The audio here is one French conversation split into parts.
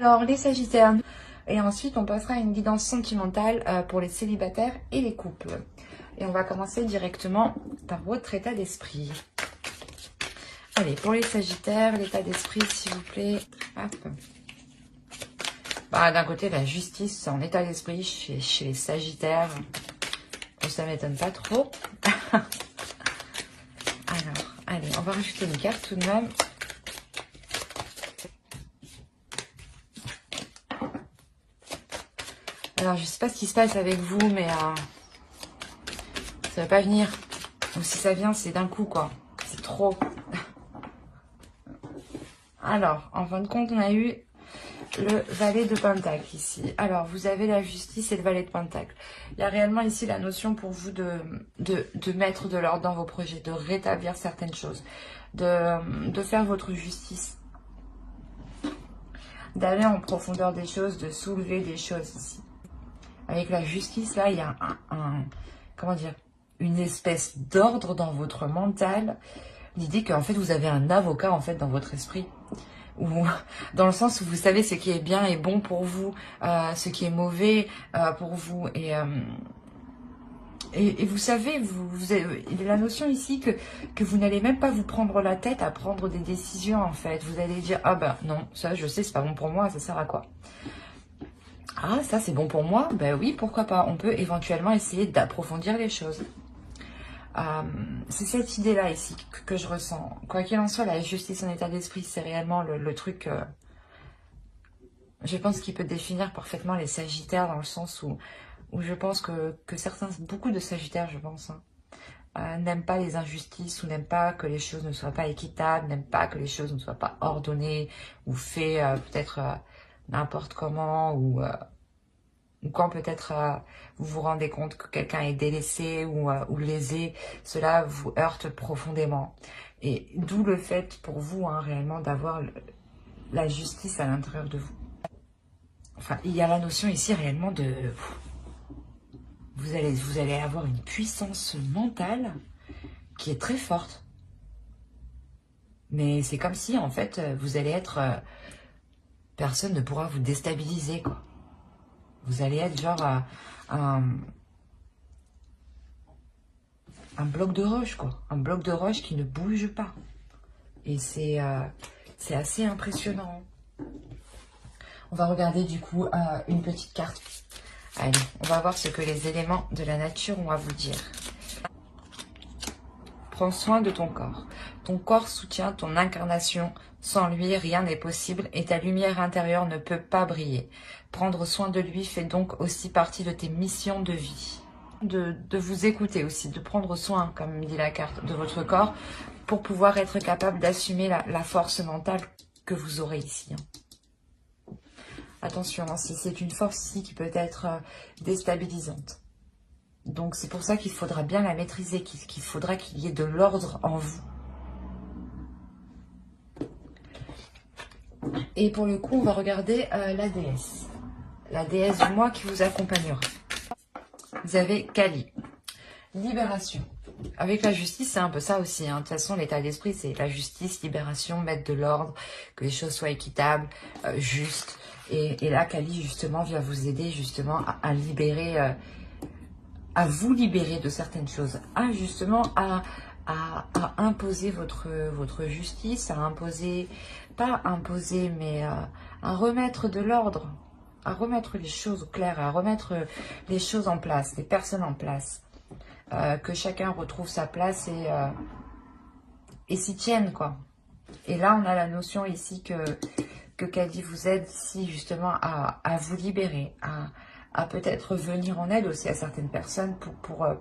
Alors les Sagittaires, et ensuite on passera à une guidance sentimentale pour les célibataires et les couples. Et on va commencer directement par votre état d'esprit. Allez, pour les Sagittaires, l'état d'esprit s'il vous plaît. Hop. Bah, d'un côté, la justice en état d'esprit chez les Sagittaires. Ça m'étonne pas trop. Alors, allez, on va rajouter une carte tout de même. Alors, je sais pas ce qui se passe avec vous, mais ça va pas venir. Ou si ça vient, c'est d'un coup, quoi. C'est trop. Alors, en fin de compte, on a eu le valet de Pentacle ici. Alors, vous avez la justice et le valet de Pentacle. Il y a réellement ici la notion pour vous de mettre de l'ordre dans vos projets, de rétablir certaines choses, de faire votre justice, d'aller en profondeur des choses, de soulever des choses ici. Avec la justice, là, il y a comment dire, une espèce d'ordre dans votre mental. L'idée qu'en fait, vous avez un avocat, en fait, dans votre esprit. Ou dans le sens où vous savez ce qui est bien et bon pour vous, ce qui est mauvais pour vous. Et vous savez, il y a la notion ici que vous n'allez même pas vous prendre la tête à prendre des décisions, en fait. Vous allez dire, ah ben non, ça je sais, c'est pas bon pour moi, ça sert à quoi? Ah, ça c'est bon pour moi? Ben oui, pourquoi pas? On peut éventuellement essayer d'approfondir les choses. C'est cette idée-là ici que je ressens. Quoi qu'il en soit, la justice en état d'esprit, c'est réellement le truc, je pense, qui peut définir parfaitement les Sagittaires, dans le sens où je pense que beaucoup de Sagittaires, je pense, n'aiment pas les injustices, ou n'aiment pas que les choses ne soient pas équitables, n'aiment pas que les choses ne soient pas ordonnées, ou faites peut-être n'importe comment, ou quand peut-être vous vous rendez compte que quelqu'un est délaissé ou lésé, cela vous heurte profondément. Et d'où le fait pour vous, réellement, d'avoir la justice à l'intérieur de vous. Enfin, il y a la notion ici réellement de... Vous allez avoir une puissance mentale qui est très forte. Mais c'est comme si, en fait, vous allez être... personne ne pourra vous déstabiliser, quoi. Vous allez être genre un bloc de roche, quoi. Un bloc de roche qui ne bouge pas. Et c'est assez impressionnant. On va regarder du coup une petite carte. Allez, on va voir ce que les éléments de la nature ont à vous dire. Prends soin de ton corps. Ton corps soutient ton incarnation. Sans lui, rien n'est possible et ta lumière intérieure ne peut pas briller. Prendre soin de lui fait donc aussi partie de tes missions de vie. De vous écouter aussi, de prendre soin, comme dit la carte, de votre corps pour pouvoir être capable d'assumer la force mentale que vous aurez ici. Attention, c'est une force ici qui peut être déstabilisante. Donc c'est pour ça qu'il faudra bien la maîtriser, qu'il faudra qu'il y ait de l'ordre en vous. Et pour le coup, on va regarder la déesse. La déesse du mois qui vous accompagnera. Vous avez Kali. Libération. Avec la justice, c'est un peu ça aussi. De toute façon, l'état d'esprit, c'est la justice, libération, mettre de l'ordre, que les choses soient équitables, justes. Et là, Kali, justement, vient vous aider justement à libérer... à vous libérer de certaines choses, justement à imposer votre justice, à imposer, pas imposer, mais à remettre de l'ordre, à remettre les choses au clair, à remettre les choses en place, les personnes en place, que chacun retrouve sa place et s'y tienne, quoi. Et là, on a la notion ici que Kali vous aide ici justement à vous libérer, à peut-être venir en aide aussi à certaines personnes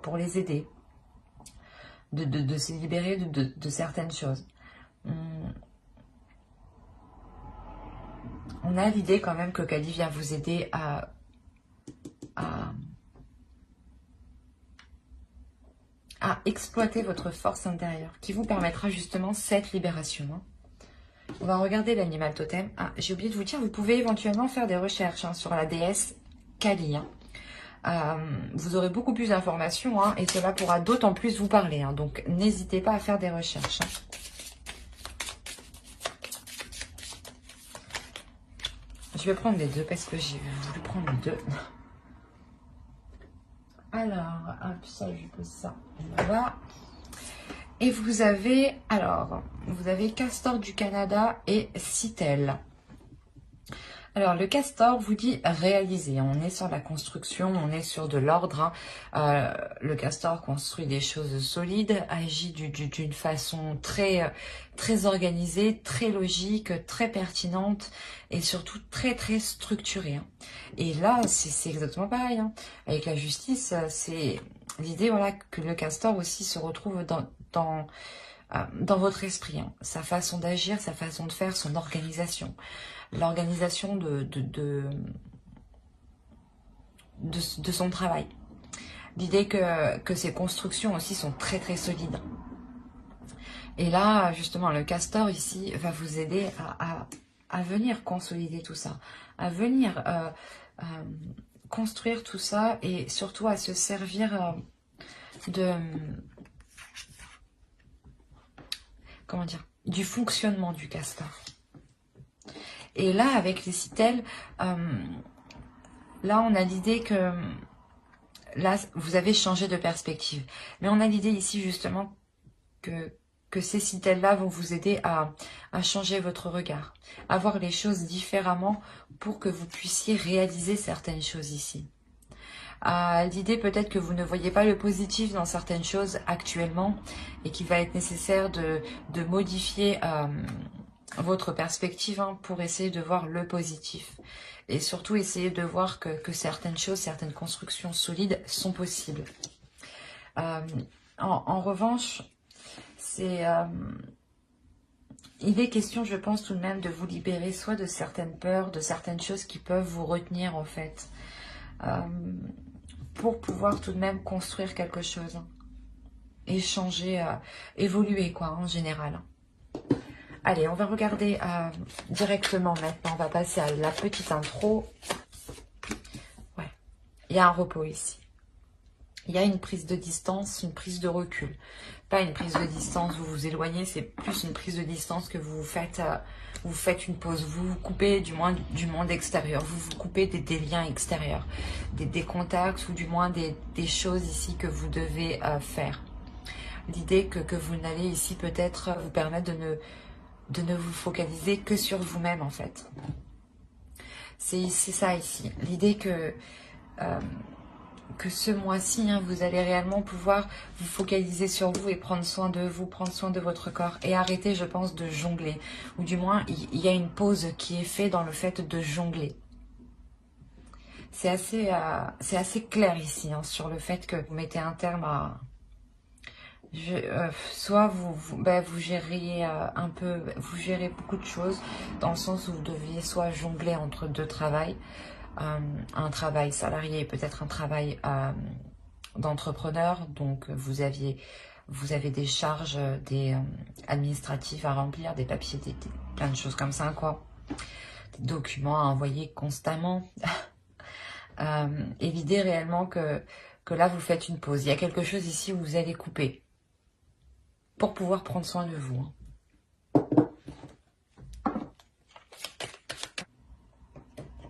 pour les aider, de se libérer de certaines choses. On a l'idée quand même que Kali vient vous aider à exploiter votre force intérieure, qui vous permettra justement cette libération. On va regarder l'animal totem. J'ai oublié de vous dire, vous pouvez éventuellement faire des recherches sur la déesse Kali. Vous aurez beaucoup plus d'informations et cela pourra d'autant plus vous parler. Donc, n'hésitez pas à faire des recherches. Je vais prendre les deux parce que j'ai voulu prendre les deux. Alors, hop, ça, je pose ça là. Et vous avez, alors, vous avez Castor du Canada et Citel. Alors, le Castor vous dit réaliser. On est sur la construction, on est sur de l'ordre. Hein. Le Castor construit des choses solides, agit d'une façon très, très organisée, très logique, très pertinente et surtout très, très structurée. Hein. Et là, c'est exactement pareil. Hein. Avec la justice, c'est l'idée voilà, que le Castor aussi se retrouve dans votre esprit. Hein. Sa façon d'agir, sa façon de faire, son organisation. L'organisation de son travail. L'idée que ses constructions aussi sont très très solides. Et là, justement, le Castor ici va vous aider à venir consolider tout ça, à venir construire tout ça et surtout à se servir comment dire, du fonctionnement du Castor. Et là, avec les Citel, là, on a l'idée que là, vous avez changé de perspective. Mais on a l'idée ici, justement, que ces Citel-là vont vous aider à changer votre regard, à voir les choses différemment pour que vous puissiez réaliser certaines choses ici. L'idée peut-être que vous ne voyez pas le positif dans certaines choses actuellement et qu'il va être nécessaire de modifier votre perspective hein, pour essayer de voir le positif. Et surtout essayer de voir que certaines choses, certaines constructions solides sont possibles. En revanche, il est question, je pense tout de même, de vous libérer soit de certaines peurs, de certaines choses qui peuvent vous retenir en fait. Pour pouvoir tout de même construire quelque chose. Hein, et changer, évoluer quoi en général. Allez, on va regarder directement maintenant. On va passer à la petite intro. Ouais, il y a un repos ici. Il y a une prise de distance, une prise de recul. Pas une prise de distance, vous vous éloignez, c'est plus une prise de distance que vous faites une pause. Vous vous coupez du moins du monde extérieur. Vous vous coupez des liens extérieurs, des contacts ou du moins des choses ici que vous devez faire. L'idée que vous n'allez ici peut-être vous permettre de ne vous focaliser que sur vous-même en fait. C'est ça ici. L'idée que ce mois-ci, hein, vous allez réellement pouvoir vous focaliser sur vous et prendre soin de vous, prendre soin de votre corps et arrêter, je pense, de jongler. Ou du moins, il y a une pause qui est faite dans le fait de jongler. C'est assez clair ici, hein, sur le fait que vous mettez un terme à... soit vous gériez vous gérez beaucoup de choses dans le sens où vous deviez soit jongler entre deux travails, un travail salarié et peut-être un travail d'entrepreneur, donc vous avez des charges administratives à remplir, des papiers, plein de choses comme ça quoi, des documents à envoyer constamment. Et l'idée réellement que là vous faites une pause, il y a quelque chose ici où vous allez couper pour pouvoir prendre soin de vous.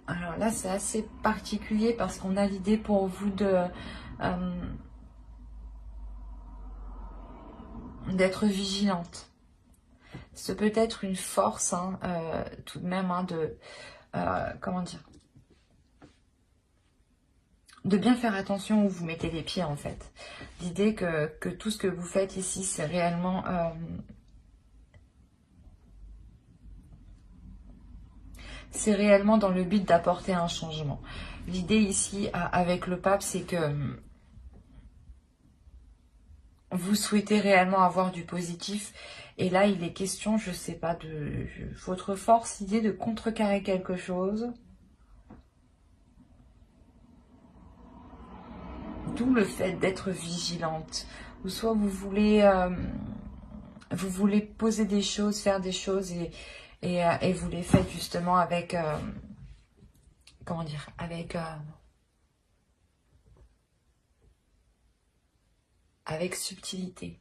Alors là, c'est assez particulier parce qu'on a l'idée pour vous d'être vigilante. C'est peut-être une force, hein, tout de même, hein, comment dire, de bien faire attention où vous mettez les pieds, en fait. L'idée que tout ce que vous faites ici, c'est réellement... c'est réellement dans le but d'apporter un changement. L'idée ici, avec le pape, c'est que vous souhaitez réellement avoir du positif. Et là, il est question, je sais pas, de votre force, l'idée de contrecarrer quelque chose. D'où le fait d'être vigilante. Ou soit vous voulez poser des choses, faire des choses et vous les faites justement avec, comment dire, avec subtilité.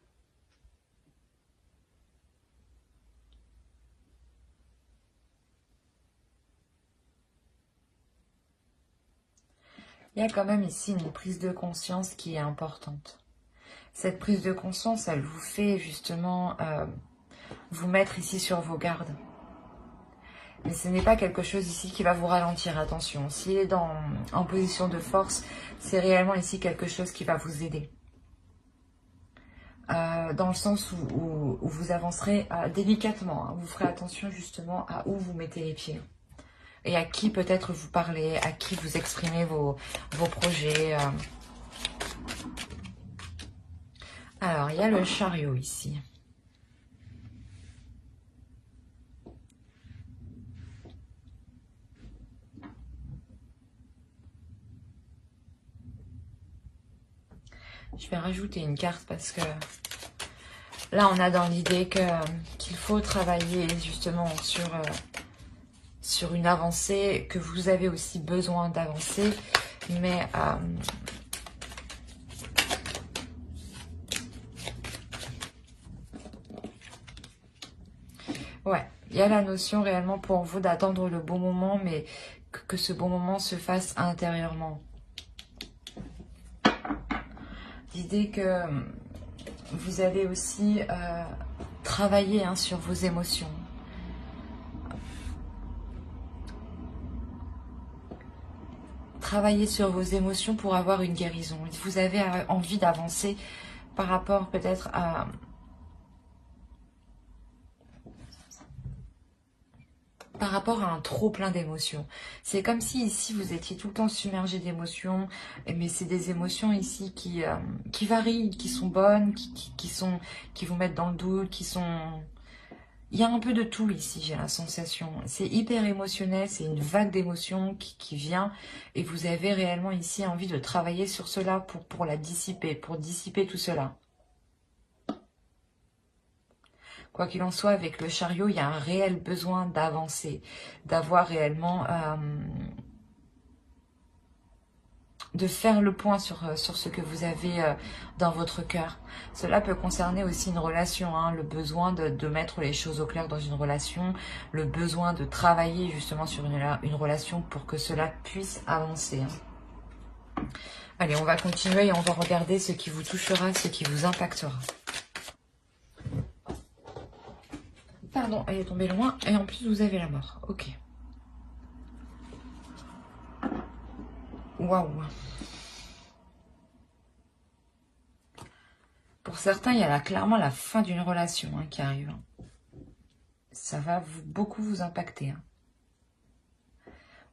Il y a quand même ici une prise de conscience qui est importante. Cette prise de conscience, elle vous fait justement vous mettre ici sur vos gardes. Mais ce n'est pas quelque chose ici qui va vous ralentir, attention. S'il est en position de force, c'est réellement ici quelque chose qui va vous aider. Dans le sens où vous avancerez délicatement. Hein. Vous ferez attention justement à où vous mettez les pieds. Et à qui peut-être vous parlez, à qui vous exprimez vos projets. Alors, il y a le chariot ici. Je vais rajouter une carte parce que là, on a dans l'idée qu'il faut travailler justement sur une avancée, que vous avez aussi besoin d'avancer, mais ouais, il y a la notion réellement pour vous d'attendre le bon moment, mais que ce bon moment se fasse intérieurement. L'idée que vous allez aussi travailler sur vos émotions. Travailler sur vos émotions pour avoir une guérison. Vous avez envie d'avancer par rapport peut-être à... Par rapport à un trop plein d'émotions. C'est comme si ici vous étiez tout le temps submergé d'émotions, mais c'est des émotions ici qui varient, qui sont bonnes, qui vous mettent dans le doute, qui sont... Il y a un peu de tout ici, j'ai la sensation. C'est hyper émotionnel, c'est une vague d'émotions qui vient et vous avez réellement ici envie de travailler sur cela pour la dissiper, pour dissiper tout cela. Quoi qu'il en soit, avec le chariot, il y a un réel besoin d'avancer, d'avoir réellement... de faire le point sur ce que vous avez dans votre cœur. Cela peut concerner aussi une relation, hein, le besoin de mettre les choses au clair dans une relation, le besoin de travailler justement sur une relation pour que cela puisse avancer. Hein. Allez, on va continuer et on va regarder ce qui vous touchera, ce qui vous impactera. Pardon, elle est tombée loin et en plus vous avez la mort. Ok. Waouh. Pour certains, il y a là clairement la fin d'une relation qui arrive. Ça va beaucoup vous impacter. Hein.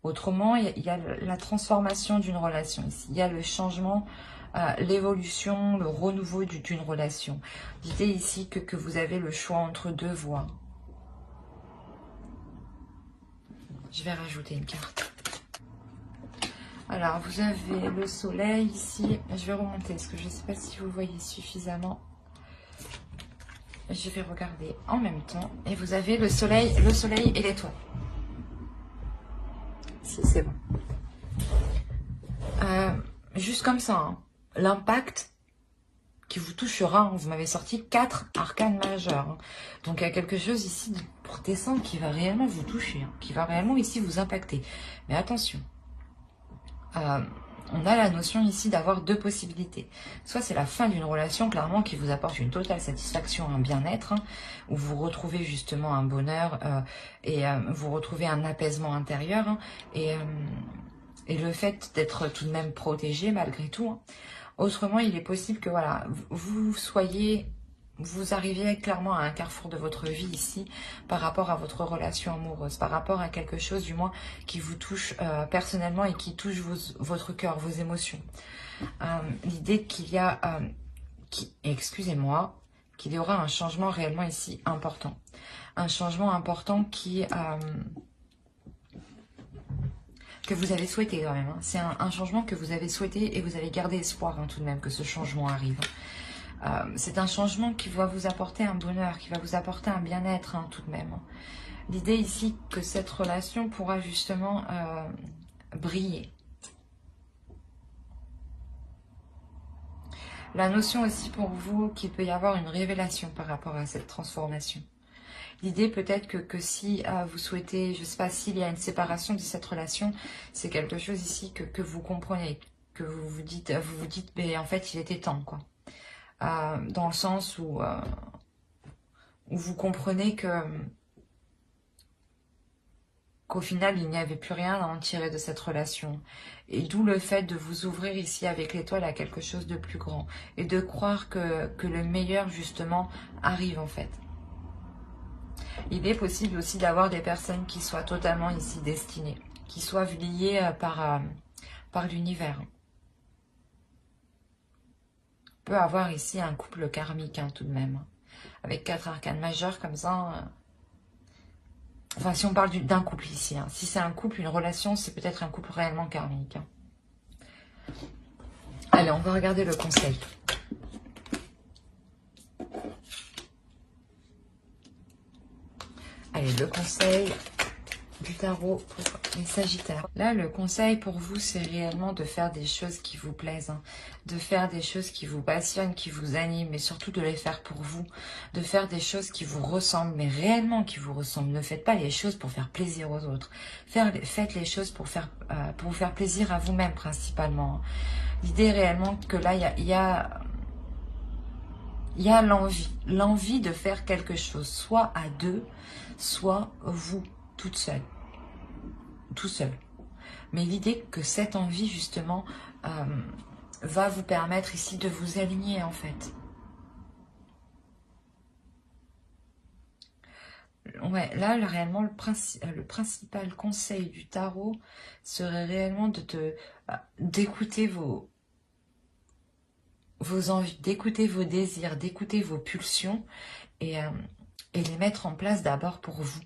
Autrement, il y a la transformation d'une relation ici. Il y a le changement, l'évolution, le renouveau d'une relation. L'idée ici que vous avez le choix entre deux voies. Je vais rajouter une carte. Alors, vous avez le soleil ici. Je vais remonter parce que je ne sais pas si vous voyez suffisamment. Je vais regarder en même temps. Et vous avez le soleil et l'étoile. Si, c'est bon. Juste comme ça, hein. L'impact qui vous touchera, hein. Vous m'avez sorti 4 arcanes majeures. Hein. Donc, il y a quelque chose ici pour descendre qui va réellement vous toucher, hein, qui va réellement ici vous impacter. Mais attention. On a la notion ici d'avoir deux possibilités. Soit c'est la fin d'une relation, clairement, qui vous apporte une totale satisfaction, un bien-être, hein, où vous retrouvez justement un bonheur et vous retrouvez un apaisement intérieur. Hein, et le fait d'être tout de même protégé malgré tout. Hein. Autrement, il est possible que voilà, vous arriviez clairement à un carrefour de votre vie ici par rapport à votre relation amoureuse, par rapport à quelque chose du moins qui vous touche personnellement et qui touche votre cœur, vos émotions. L'idée qu'il y a, excusez-moi, qu'il y aura un changement réellement ici important. Un changement important que vous avez souhaité quand même. Hein. C'est un changement que vous avez souhaité et vous avez gardé espoir tout de même que ce changement arrive. C'est un changement qui va vous apporter un bonheur, qui va vous apporter un bien-être tout de même. L'idée ici que cette relation pourra justement briller. La notion aussi pour vous qu'il peut y avoir une révélation par rapport à cette transformation. L'idée peut-être que si vous souhaitez, je ne sais pas, s'il y a une séparation de cette relation, c'est quelque chose ici que vous comprenez, que vous vous dites, mais en fait il était temps, quoi. Dans le sens où vous comprenez qu'au final, il n'y avait plus rien à en tirer de cette relation. Et d'où le fait de vous ouvrir ici avec l'étoile à quelque chose de plus grand. Et de croire que le meilleur, justement, arrive en fait. Il est possible aussi d'avoir des personnes qui soient totalement ici destinées, qui soient liées par l'univers. On peut avoir ici un couple karmique tout de même. Avec 4 arcanes majeures comme ça. Enfin, si on parle d'un couple ici. Si c'est un couple, une relation, c'est peut-être un couple réellement karmique. Allez, on va regarder le conseil. Allez, le conseil du tarot pour les Sagittaires. Là, le conseil pour vous, c'est réellement de faire des choses qui vous plaisent. De faire des choses qui vous passionnent, qui vous animent, mais surtout de les faire pour vous. De faire des choses qui vous ressemblent, mais réellement qui vous ressemblent. Ne faites pas les choses pour faire plaisir aux autres. Faites les choses pour vous faire plaisir à vous-même, principalement. L'idée réellement que là, il y a l'envie de faire quelque chose, soit à deux, soit vous, toute seule, tout seul. Mais l'idée que cette envie, justement, va vous permettre ici de vous aligner, en fait. Ouais, là, réellement, le principal conseil du tarot serait réellement d'écouter vos envies, d'écouter vos désirs, d'écouter vos pulsions et les mettre en place d'abord pour vous.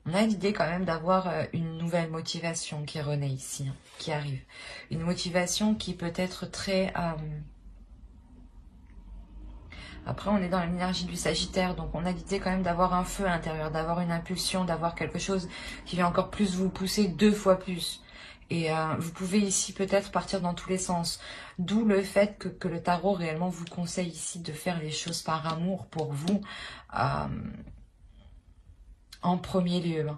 On a l'idée quand même d'avoir une nouvelle motivation qui renaît ici, qui arrive. Une motivation qui peut être très... Après, on est dans l'énergie du Sagittaire, donc on a l'idée quand même d'avoir un feu à l'intérieur, d'avoir une impulsion, d'avoir quelque chose qui va encore plus vous pousser 2 fois plus. Et vous pouvez ici peut-être partir dans tous les sens. D'où le fait que le tarot réellement vous conseille ici de faire les choses par amour pour vous en premier lieu.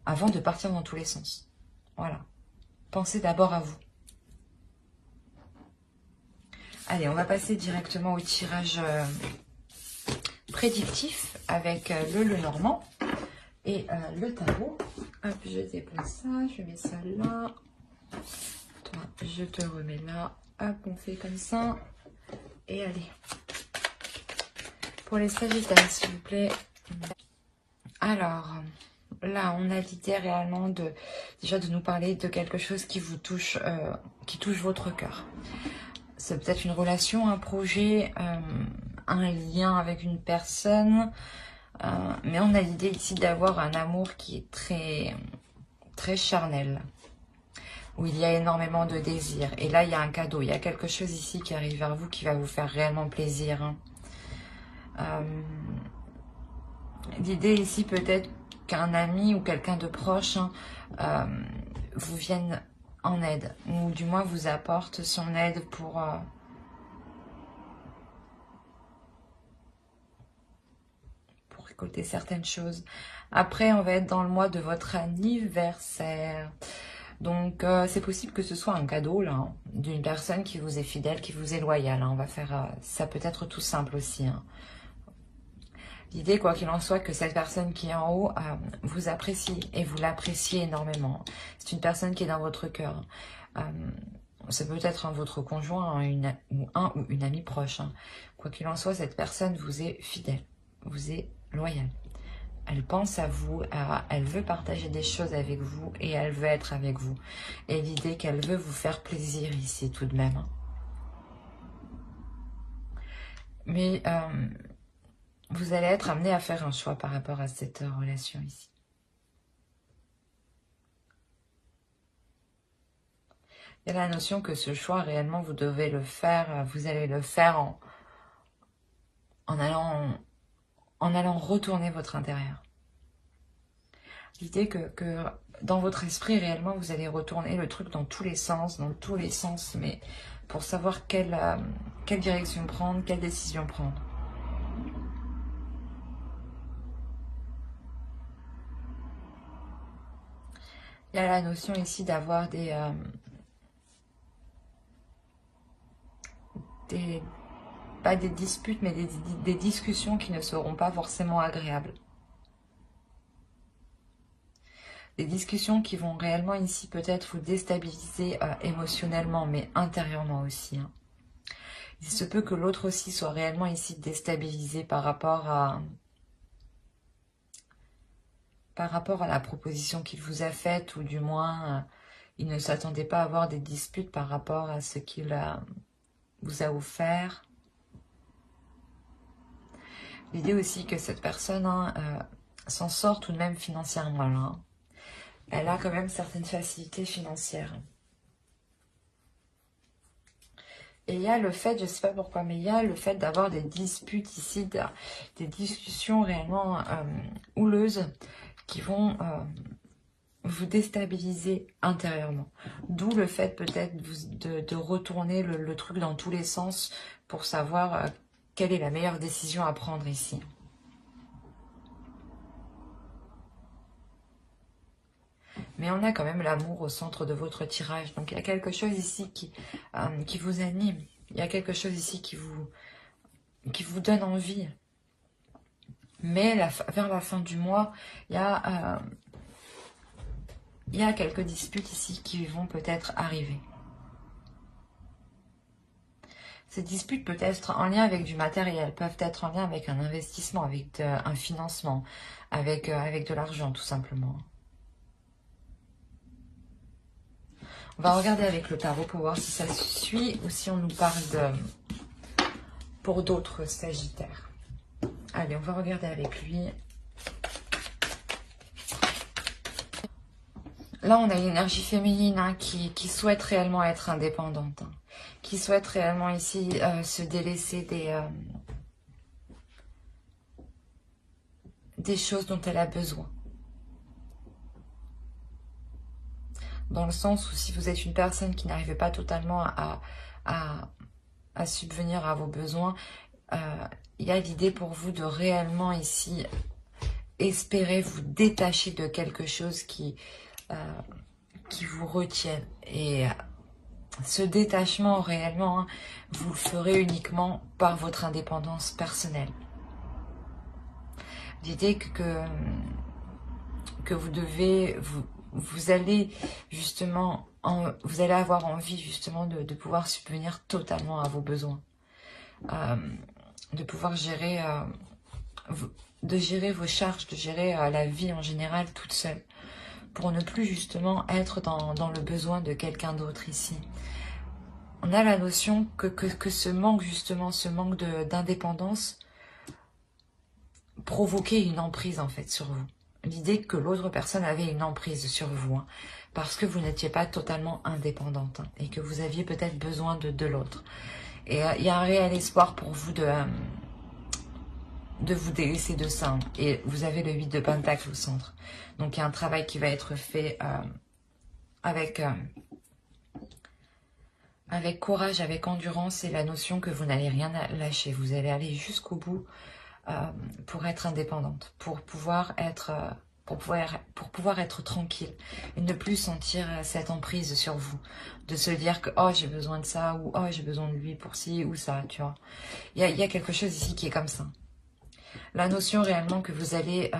Avant de partir dans tous les sens. Voilà. Pensez d'abord à vous. Allez, on va passer directement au tirage prédictif avec le Lenormand et le tarot. Hop, je déplace ça, je mets ça là. Toi, je te remets là. Hop, on fait comme ça. Et allez. Pour les Sagittaires, s'il vous plaît. Alors, là, on a l'idée réellement déjà de nous parler de quelque chose qui vous touche, qui touche votre cœur. C'est peut-être une relation, un projet, un lien avec une personne. Mais on a l'idée ici d'avoir un amour qui est très, très charnel. Où il y a énormément de désirs. Et là, il y a un cadeau. Il y a quelque chose ici qui arrive vers vous qui va vous faire réellement plaisir. L'idée ici peut-être qu'un ami ou quelqu'un de proche vous vienne en aide. Ou du moins vous apporte son aide pour récolter certaines choses. Après, on va être dans le mois de votre anniversaire. Donc, c'est possible que ce soit un cadeau, là, d'une personne qui vous est fidèle, qui vous est loyale. On va faire... ça peut être tout simple aussi. L'idée, quoi qu'il en soit, que cette personne qui est en haut vous apprécie et vous l'appréciez énormément. C'est une personne qui est dans votre cœur. Ça peut être votre conjoint, ou une amie proche. Quoi qu'il en soit, cette personne vous est fidèle, vous est loyale. Elle pense à vous, elle veut partager des choses avec vous et elle veut être avec vous. Et l'idée qu'elle veut vous faire plaisir ici tout de même. Mais vous allez être amené à faire un choix par rapport à cette relation ici. Il y a la notion que ce choix, réellement, vous devez le faire, vous allez le faire en allant retourner votre intérieur. L'idée que dans votre esprit, réellement, vous allez retourner le truc dans tous les sens, mais pour savoir quelle direction prendre, quelle décision prendre. Il y a la notion ici d'avoir pas des disputes, mais des discussions qui ne seront pas forcément agréables. Des discussions qui vont réellement ici peut-être vous déstabiliser émotionnellement, mais intérieurement aussi. Hein. Il se peut que l'autre aussi soit réellement ici déstabilisé par rapport à la proposition qu'il vous a faite, ou du moins, il ne s'attendait pas à avoir des disputes par rapport à ce qu'il vous a offert. L'idée aussi que cette personne s'en sort tout de même financièrement. Là, hein. Elle a quand même certaines facilités financières. Et il y a le fait, je ne sais pas pourquoi, mais il y a le fait d'avoir des disputes ici, des discussions réellement houleuses qui vont vous déstabiliser intérieurement. D'où le fait peut-être de retourner le truc dans tous les sens pour savoir quelle est la meilleure décision à prendre ici. Mais on a quand même l'amour au centre de votre tirage. Donc il y a quelque chose ici qui vous anime. Il y a quelque chose ici qui vous donne envie. Mais vers la fin du mois, il y a quelques disputes ici qui vont peut-être arriver. Ces disputes peuvent être en lien avec du matériel, peuvent être en lien avec un investissement, avec un financement, avec de l'argent tout simplement. On va regarder avec le tarot pour voir si ça suit ou si on nous parle pour d'autres sagittaires. Allez, on va regarder avec lui. Là, on a une énergie féminine hein, qui souhaite réellement être indépendante. Hein, qui souhaite réellement ici se délaisser des choses dont elle a besoin. Dans le sens où si vous êtes une personne qui n'arrive pas totalement à subvenir à vos besoins, il y a l'idée pour vous de réellement ici espérer vous détacher de quelque chose qui vous retienne. Et ce détachement réellement, hein, vous le ferez uniquement par votre indépendance personnelle. L'idée que vous devez... Vous allez justement, vous allez avoir envie justement de pouvoir subvenir totalement à vos besoins, de pouvoir gérer, vos charges, de gérer la vie en général toute seule, pour ne plus justement être dans le besoin de quelqu'un d'autre ici. On a la notion que ce manque justement, ce manque d'indépendance provoquait une emprise en fait sur vous. L'idée que l'autre personne avait une emprise sur vous, hein, parce que vous n'étiez pas totalement indépendante, hein, et que vous aviez peut-être besoin de l'autre. Et il y a un réel espoir pour vous de vous délaisser de ça. Hein. Et vous avez le 8 de Pentacle au centre. Donc il y a un travail qui va être fait avec courage, avec endurance, et la notion que vous n'allez rien lâcher. Vous allez aller jusqu'au bout. Pour être indépendante, pour pouvoir être tranquille et ne plus sentir cette emprise sur vous, de se dire que oh j'ai besoin de ça, ou oh j'ai besoin de lui pour ci ou ça, tu vois. Il y a quelque chose ici qui est comme ça. La notion réellement que vous allez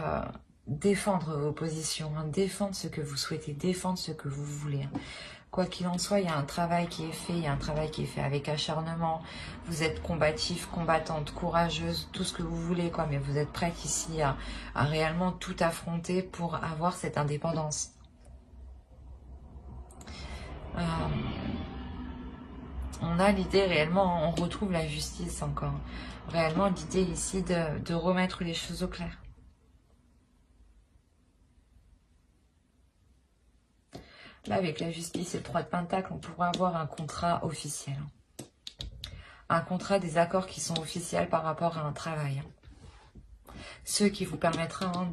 défendre vos positions, hein, défendre ce que vous souhaitez, défendre ce que vous voulez. Hein. Quoi qu'il en soit, il y a un travail qui est fait, il y a un travail qui est fait avec acharnement. Vous êtes combatif, combattante, courageuse, tout ce que vous voulez, quoi. Mais vous êtes prête ici à réellement tout affronter pour avoir cette indépendance. On a l'idée réellement, on retrouve la justice encore. Réellement l'idée ici de remettre les choses au clair. Là, avec la justice et le 3 de Pentacle, on pourrait avoir un contrat officiel. Un contrat, des accords qui sont officiels par rapport à un travail. Ce qui vous permettra hein,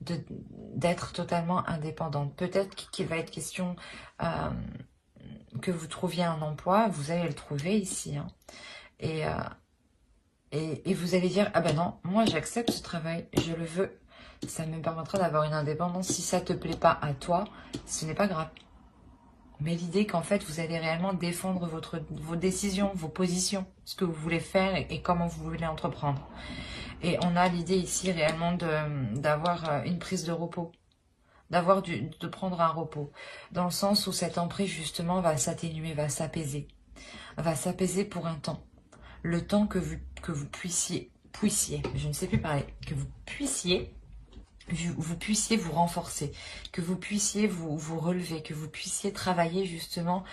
d'être totalement indépendante. Peut-être qu'il va être question que vous trouviez un emploi, vous allez le trouver ici. Hein. Et vous allez dire, ah ben non, moi j'accepte ce travail, je le veux. Ça me permettra d'avoir une indépendance. Si ça ne te plaît pas à toi, ce n'est pas grave. Mais l'idée qu'en fait, vous allez réellement défendre vos décisions, vos positions, ce que vous voulez faire et comment vous voulez entreprendre. Et on a l'idée ici réellement d'avoir une prise de repos, de prendre un repos, dans le sens où cette emprise justement va s'atténuer, va s'apaiser pour un temps. Le temps que vous puissiez, je ne sais plus parler, que vous puissiez vous renforcer, que vous puissiez vous relever, que vous puissiez travailler justement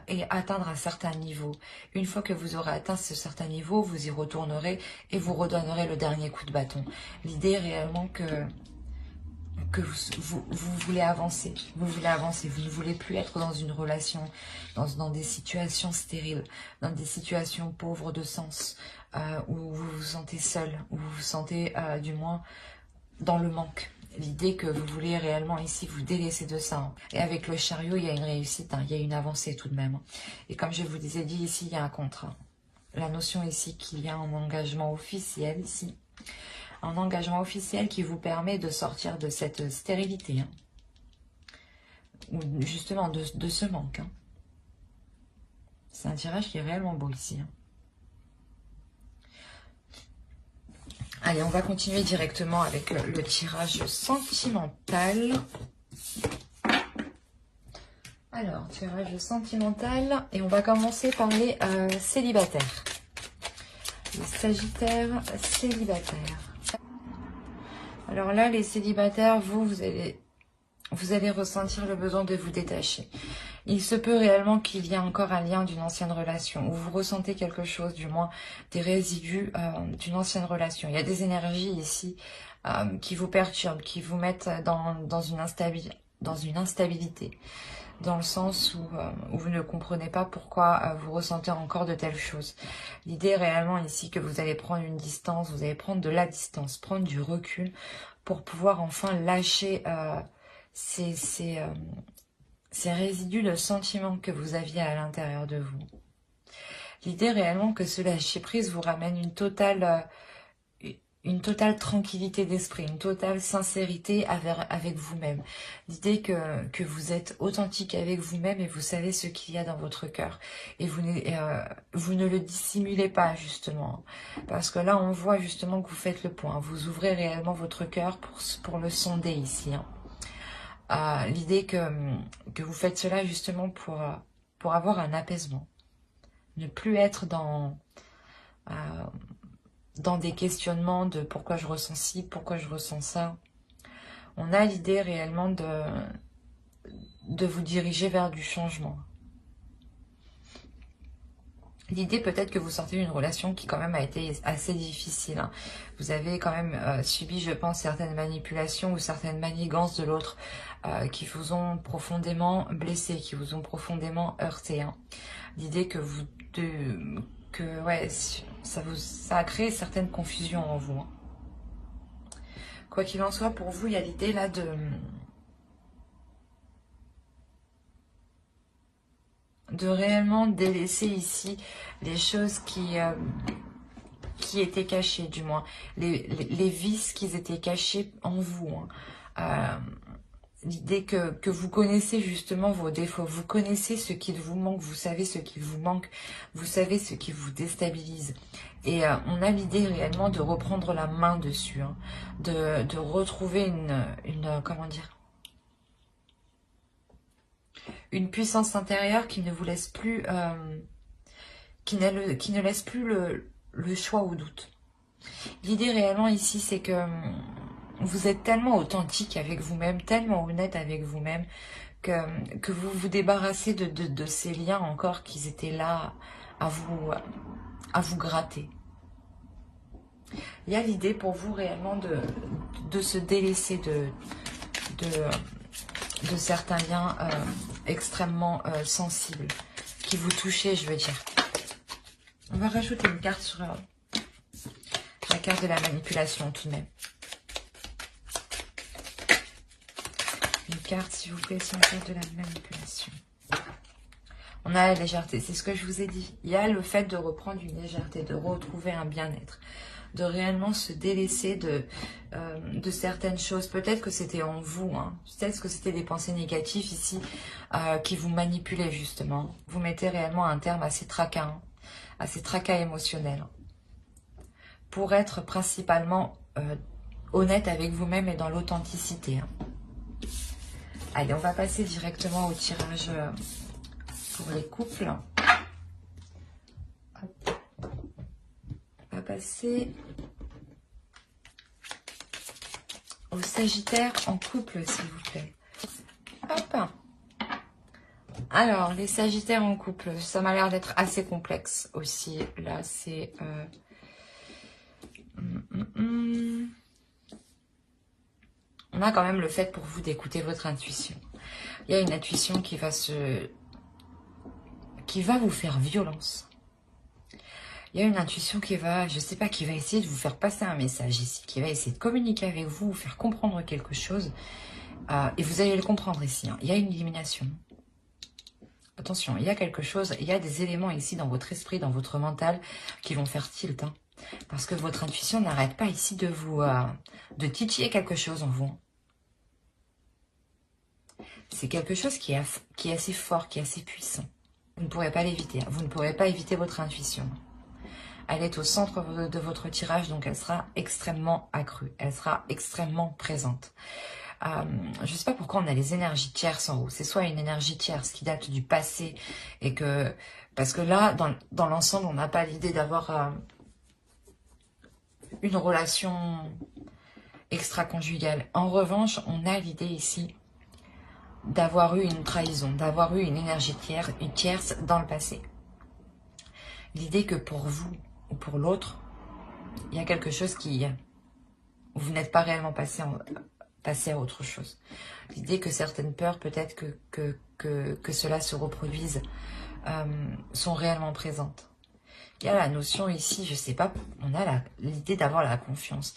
et atteindre un certain niveau. Une fois que vous aurez atteint ce certain niveau, vous y retournerez et vous redonnerez le dernier coup de bâton. L'idée est réellement que vous voulez avancer, vous ne voulez plus être dans une relation, dans des situations stériles, dans des situations pauvres de sens, où vous vous sentez seul, où vous vous sentez du moins dans le manque. L'idée que vous voulez réellement ici vous délaisser de ça. Hein. Et avec le chariot, il y a une réussite, hein, il y a une avancée tout de même. Hein. Et comme je vous ai dit ici, il y a un contrat. La notion ici qu'il y a un engagement officiel ici. Un engagement officiel qui vous permet de sortir de cette stérilité. Hein. Ou justement de ce manque. Hein. C'est un tirage qui est réellement beau ici. Hein. Allez, on va continuer directement avec le tirage sentimental. Alors, tirage sentimental. Et on va commencer par les célibataires. Les sagittaires célibataires. Alors là, les célibataires, vous allez ressentir le besoin de vous détacher. Il se peut réellement qu'il y ait encore un lien d'une ancienne relation, ou vous ressentez quelque chose, du moins des résidus d'une ancienne relation. Il y a des énergies ici qui vous perturbent, qui vous mettent dans une instabilité, dans le sens où vous ne comprenez pas pourquoi vous ressentez encore de telles choses. L'idée est réellement ici que vous allez prendre une distance, vous allez prendre de la distance, prendre du recul pour pouvoir enfin lâcher ces résidus de sentiments que vous aviez à l'intérieur de vous. L'idée réellement que ce lâcher-prise vous ramène une totale tranquillité d'esprit, une totale sincérité avec vous-même. L'idée que vous êtes authentique avec vous-même et vous savez ce qu'il y a dans votre cœur. Et vous ne le dissimulez pas justement. Parce que là, on voit justement que vous faites le point. Vous ouvrez réellement votre cœur pour le sonder ici. Hein. L'idée que vous faites cela justement pour avoir un apaisement. Ne plus être dans des questionnements de pourquoi je ressens ci, pourquoi je ressens ça. On a l'idée réellement de vous diriger vers du changement. L'idée peut-être que vous sortez d'une relation qui quand même a été assez difficile. Hein. Vous avez quand même subi, je pense, certaines manipulations ou certaines manigances de l'autre qui vous ont profondément blessé, qui vous ont profondément heurté. Hein. L'idée que ça a créé certaines confusions en vous. Hein. Quoi qu'il en soit, pour vous, il y a l'idée là de réellement délaisser ici les choses qui étaient cachées, du moins les vices qui étaient cachés en vous. Hein. L'idée que vous connaissez justement vos défauts, vous connaissez ce qu'il vous manque, vous savez ce qu'il vous manque, vous savez ce qui vous déstabilise. Et on a l'idée réellement de reprendre la main dessus, hein, de retrouver comment dire, une puissance intérieure qui ne vous laisse plus, qui ne laisse plus le choix au doute. L'idée réellement ici, c'est que vous êtes tellement authentique avec vous-même, tellement honnête avec vous-même, que vous vous débarrassez de ces liens encore qui étaient là à vous gratter. Il y a l'idée pour vous réellement de se délaisser de certains liens extrêmement sensibles qui vous touchaient, je veux dire. On va rajouter une carte sur la carte de la manipulation tout de même. Une carte, s'il vous plaît, sur la carte de la manipulation. On a la légèreté, c'est ce que je vous ai dit. Il y a le fait de reprendre une légèreté, de retrouver un bien-être, de réellement se délaisser de certaines choses. Peut-être que c'était en vous, hein. Peut-être que c'était des pensées négatives ici qui vous manipulaient justement. Vous mettez réellement un terme à ces tracas émotionnels. Pour être principalement honnête avec vous-même et dans l'authenticité. Hein. Allez, on va passer directement au tirage pour les couples. Hop. On va passer au Sagittaire en couple, s'il vous plaît. Hop. Alors, les Sagittaires en couple, ça m'a l'air d'être assez complexe aussi. Là, c'est... On a quand même le fait pour vous d'écouter votre intuition. Il y a une intuition qui va vous faire violence. Il y a une intuition qui va, je sais pas, qui va essayer de vous faire passer un message ici, qui va essayer de communiquer avec vous, vous faire comprendre quelque chose. Et vous allez le comprendre ici. Hein. Il y a une illumination. Attention, il y a quelque chose, il y a des éléments ici dans votre esprit, dans votre mental, qui vont faire tilt. Hein. Parce que votre intuition n'arrête pas ici de vous, de titiller quelque chose en vous. C'est quelque chose qui est assez fort, qui est assez puissant. Vous ne pourrez pas l'éviter. Vous ne pourrez pas éviter votre intuition. Elle est au centre de votre tirage, donc elle sera extrêmement accrue. Elle sera extrêmement présente. Je ne sais pas pourquoi on a les énergies tierces en haut. C'est soit une énergie tierce qui date du passé et que... Parce que là, dans l'ensemble, on n'a pas l'idée d'avoir une relation extra-conjugale. En revanche, on a l'idée ici d'avoir eu une trahison, d'avoir eu une énergie tierce dans le passé. L'idée que pour vous ou pour l'autre, il y a quelque chose qui... Vous n'êtes pas réellement passé à autre chose. L'idée que certaines peurs, peut-être que cela se reproduise, sont réellement présentes. Il y a la notion ici, je sais pas, on a l'idée d'avoir la confiance.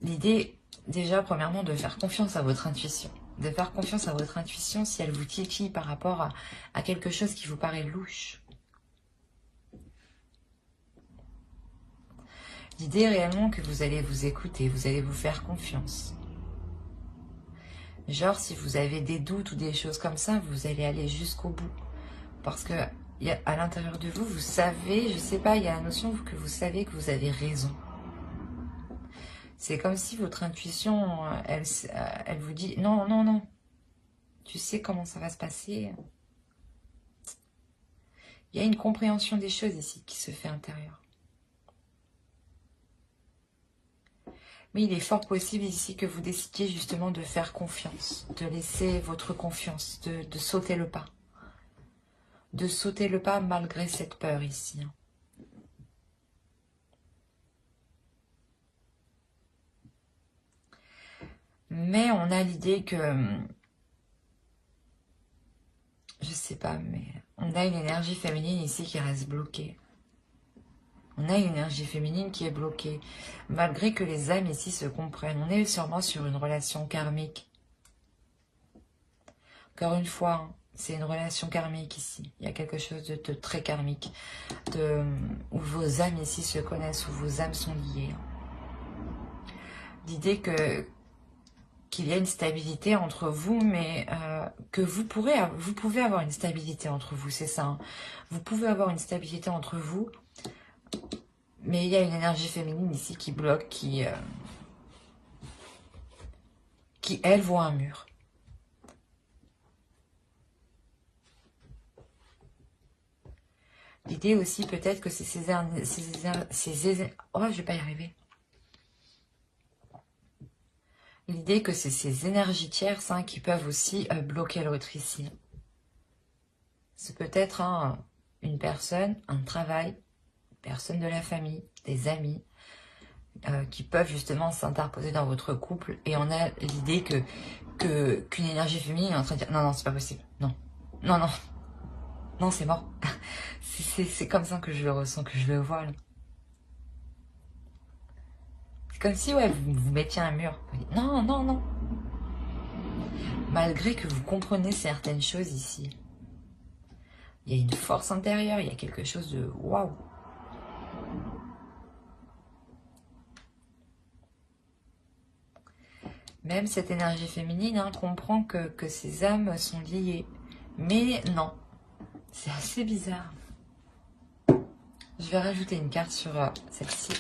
L'idée, déjà, premièrement, de faire confiance à votre intuition. De faire confiance à votre intuition si elle vous titille par rapport à quelque chose qui vous paraît louche. L'idée réellement que vous allez vous écouter, vous allez vous faire confiance. Genre, si vous avez des doutes ou des choses comme ça, vous allez aller jusqu'au bout. Parce que à l'intérieur de vous, vous savez, je sais pas, il y a la notion que vous savez que vous avez raison. C'est comme si votre intuition, elle vous dit, non, non, non, tu sais comment ça va se passer. Il y a une compréhension des choses ici qui se fait intérieure. Mais il est fort possible ici que vous décidiez justement de faire confiance, de laisser votre confiance, de sauter le pas. De sauter le pas malgré cette peur ici. Mais on a l'idée que, je sais pas, mais on a une énergie féminine ici qui reste bloquée. On a une énergie féminine qui est bloquée. Malgré que les âmes ici se comprennent. On est sûrement sur une relation karmique. Encore une fois, c'est une relation karmique ici. Il y a quelque chose de très karmique. Où vos âmes ici se connaissent, où vos âmes sont liées. L'idée qu'il y a une stabilité entre vous, mais que vous pouvez avoir une stabilité entre vous, c'est ça. Hein. Vous pouvez avoir une stabilité entre vous, mais il y a une énergie féminine ici qui bloque, qui elle, voit un mur. L'idée aussi, peut-être que c'est oh, je vais pas y arriver. L'idée que c'est ces énergies tierces qui peuvent aussi bloquer l'autre ici. C'est peut-être une personne, un travail, une personne de la famille, des amis, qui peuvent justement s'interposer dans votre couple. Et on a l'idée qu'une énergie féminine est en train de dire « Non, non, c'est pas possible. Non, non, non. Non, c'est mort. » C'est comme ça que je le ressens, que je le vois. Là. Comme si ouais, vous mettiez un mur. Non, non, non. Malgré que vous comprenez certaines choses ici. Il y a une force intérieure, il y a quelque chose de waouh. Même cette énergie féminine hein, comprend que ces âmes sont liées. Mais non, c'est assez bizarre. Je vais rajouter une carte sur celle-ci.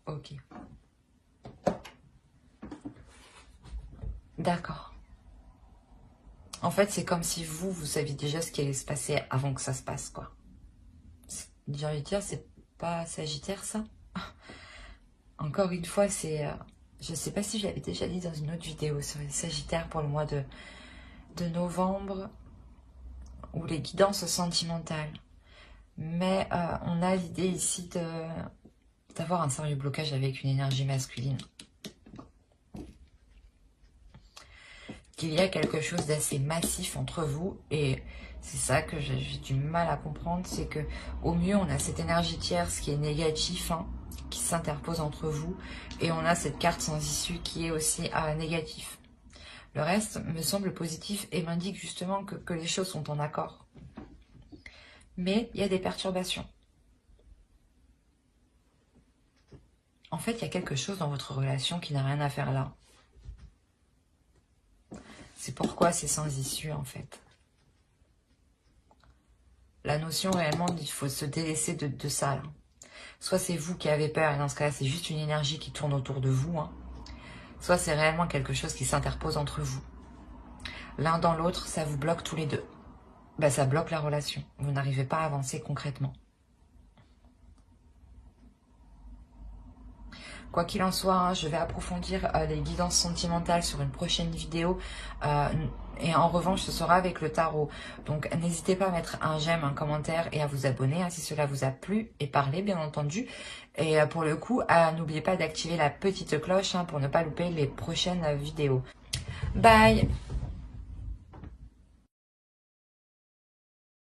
Ok. D'accord. En fait, c'est comme si vous saviez déjà ce qui allait se passer avant que ça se passe, quoi. J'ai envie de dire, c'est pas Sagittaire, ça. Encore une fois, c'est... je sais pas si je l'avais déjà dit dans une autre vidéo sur les Sagittaires pour le mois de novembre, ou les guidances sentimentales. Mais on a l'idée ici d'avoir un sérieux blocage avec une énergie masculine. Qu'il y a quelque chose d'assez massif entre vous, et c'est ça que j'ai du mal à comprendre, c'est que au mieux on a cette énergie tierce qui est négative, hein, qui s'interpose entre vous, et on a cette carte sans issue qui est aussi négatif. Le reste me semble positif et m'indique justement que les choses sont en accord. Mais il y a des perturbations. En fait, il y a quelque chose dans votre relation qui n'a rien à faire là. C'est pourquoi c'est sans issue, en fait. La notion, réellement, il faut se délaisser de ça, là. Soit c'est vous qui avez peur, et dans ce cas-là, c'est juste une énergie qui tourne autour de vous. Hein. Soit c'est réellement quelque chose qui s'interpose entre vous. L'un dans l'autre, ça vous bloque tous les deux. Ben, ça bloque la relation. Vous n'arrivez pas à avancer concrètement. Quoi qu'il en soit, hein, je vais approfondir les guidances sentimentales sur une prochaine vidéo. Et en revanche, ce sera avec le tarot. Donc, n'hésitez pas à mettre un j'aime, un commentaire et à vous abonner hein, si cela vous a plu et parlé, bien entendu. Et pour le coup, n'oubliez pas d'activer la petite cloche hein, pour ne pas louper les prochaines vidéos. Bye!